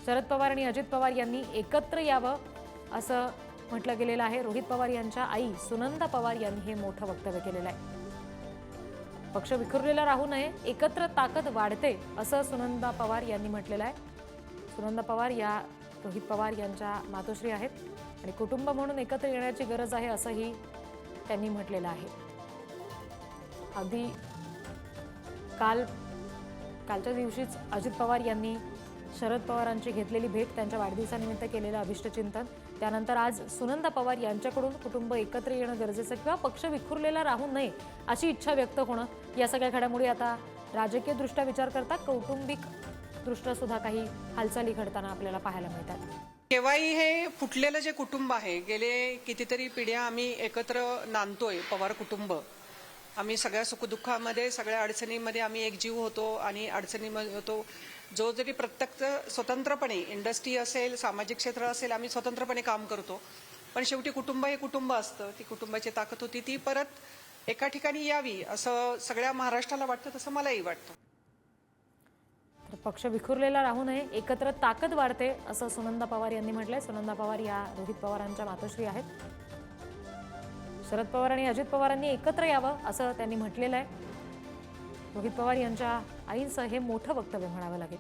शरद पवार आणि अजित पवार यांनी एकत्र यावं असं म्हटलं गेलेलं आहे। रोहित पवार यांच्या आई सुनंदा पवार यांनी हे मोठं वक्तव्य केलेलं आहे। पक्ष विखुरलेला राहू नये, एकत्र ताकद वाढते असं सुनंदा पवार यांनी म्हटलेलं आहे। सुनंदा पवार या रोहित पवार यांच्या मातोश्री आहेत आणि कुटुंब म्हणून एकत्र येण्याची गरज आहे असंही त्यांनी म्हटलेलं आहे। अगदी कालच्या दिवशीच अजित पवार यांनी शरद पवारांची घेतलेली भेट, त्यांच्या वाढदिवसानिमित्त केलेलं अभिष्टचिंतन, त्यानंतर आज सुनंदा पवार यांच्याकडून कुटुंब एकत्र येणं गरजेचं किंवा पक्ष विखुरलेला राहू नये अशी इच्छा व्यक्त होणं, या सगळ्या घडामोडी आता राजकीयदृष्ट्या विचार करता कौटुंबिक दृष्ट्या सुद्धा काही हालचाली घडताना आपल्याला पाहायला मिळतात। केव्हाही हे फुटलेलं जे कुटुंब आहे, गेले कितीतरी पिढ्या आम्ही एकत्र नांदतोय पवार कुटुंब। आम्ही सगळ्या सुखदुःखामध्ये, सगळ्या अडचणींमध्ये आम्ही एक जीव होतो आणि अडचणीमध्ये होतो। जो जरी प्रत्यक्ष स्वतंत्रपणे इंडस्ट्री असेल, सामाजिक क्षेत्र असेल, आम्ही स्वतंत्रपणे काम करतो, पण शेवटी कुटुंब हे कुटुंब असतं। ती कुटुंबाची ताकद होती, ती परत एका ठिकाणी यावी असं सगळ्या महाराष्ट्राला वाटतं, तसं मलाही वाटतं। तर पक्ष विखुरलेला राहू नये, एकत्र ताकद वाढते असं सुनंदा पवार यांनी म्हटलंय। सुनंदा पवार या रोहित पवारांच्या मातोश्री आहेत। शरद पवार आणि अजित पवारांनी एकत्र यावं असं त्यांनी म्हटलेलं आहे। रोहित पवार यांच्या आईंचं हे मोठं वक्तव्य म्हणावं लागेल।